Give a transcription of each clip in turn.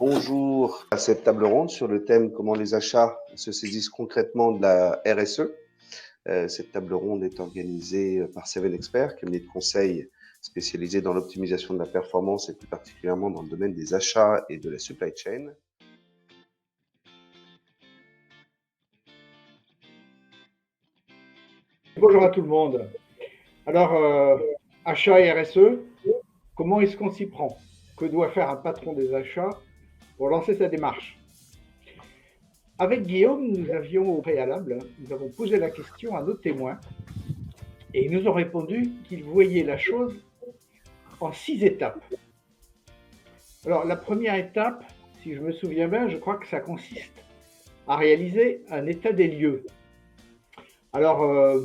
Bonjour à cette table ronde sur le thème comment les achats se saisissent concrètement de la RSE. Cette table ronde est organisée par Seven Experts, cabinet de conseil spécialisé dans l'optimisation de la performance et plus particulièrement dans le domaine des achats et de la supply chain. Bonjour à tout le monde. Alors, achat et RSE, comment est-ce qu'on s'y prend? Que doit faire un patron des achats pour lancer sa démarche? Avec Guillaume, nous avions au préalable, nous avons posé la question à nos témoins et ils nous ont répondu qu'ils voyaient la chose en 6 étapes. Alors, la première étape, si je me souviens bien, je crois que ça consiste à réaliser un état des lieux. Alors,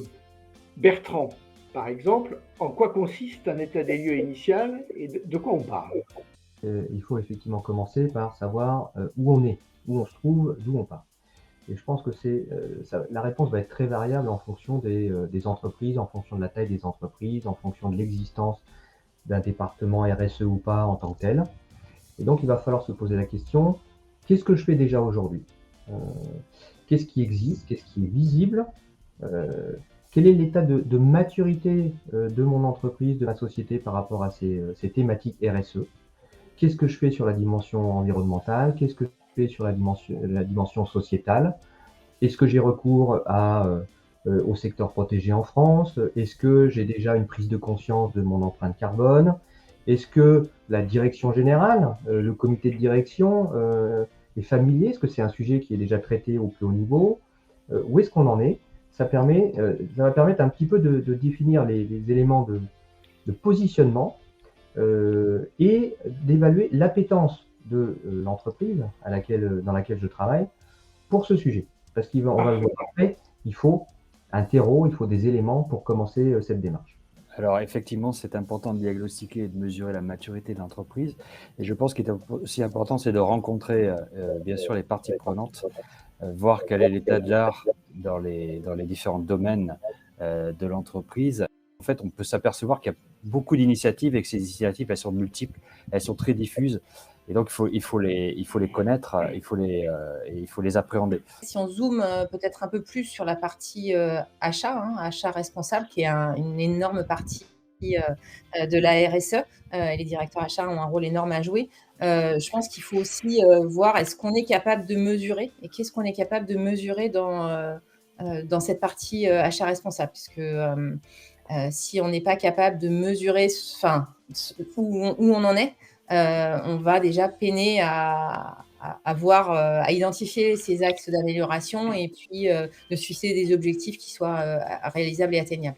Bertrand, par exemple, en quoi consiste un état des lieux initial et de quoi on parle? Il faut effectivement commencer par savoir où on est, où on se trouve, d'où on part. Et je pense que la réponse va être très variable en fonction des entreprises, en fonction de la taille des entreprises, en fonction de l'existence d'un département RSE ou pas en tant que tel. Et donc il va falloir se poser la question, qu'est-ce que je fais déjà aujourd'hui? Qu'est-ce qui existe? Qu'est-ce qui est visible? Quel est l'état de maturité de mon entreprise, de ma société par rapport à ces thématiques RSE? Qu'est-ce que je fais sur la dimension environnementale? Qu'est-ce que je fais sur la dimension sociétale? Est-ce que j'ai recours au secteur protégé en France? Est-ce que j'ai déjà une prise de conscience de mon empreinte carbone? Est-ce que la direction générale, le comité de direction est familier? Est-ce que c'est un sujet qui est déjà traité au plus haut niveau? Où est-ce qu'on en est? Ça va permettre un petit peu de définir les éléments de positionnement et d'évaluer l'appétence de l'entreprise dans laquelle je travaille pour ce sujet. Parce qu'on va le voir après, il faut un terreau, il faut des éléments pour commencer cette démarche. Alors effectivement, c'est important de diagnostiquer et de mesurer la maturité de l'entreprise. Et je pense qu'il est aussi important, c'est de rencontrer bien sûr les parties prenantes, voir quel est l'état de l'art dans les différents domaines de l'entreprise. En fait, on peut s'apercevoir qu'il y a beaucoup d'initiatives et que ces initiatives, elles sont multiples, elles sont très diffuses. Et donc, il faut les connaître, il faut les appréhender. Si on zoome peut-être un peu plus sur la partie achat, achat responsable, qui est une énorme partie de la RSE, et les directeurs achats ont un rôle énorme à jouer. Je pense qu'il faut aussi voir est-ce qu'on est capable de mesurer et qu'est-ce qu'on est capable de mesurer dans cette partie achat responsable, puisque si on n'est pas capable de mesurer où on en est, on va déjà peiner à identifier ces axes d'amélioration et puis de se fixer des objectifs qui soient réalisables et atteignables.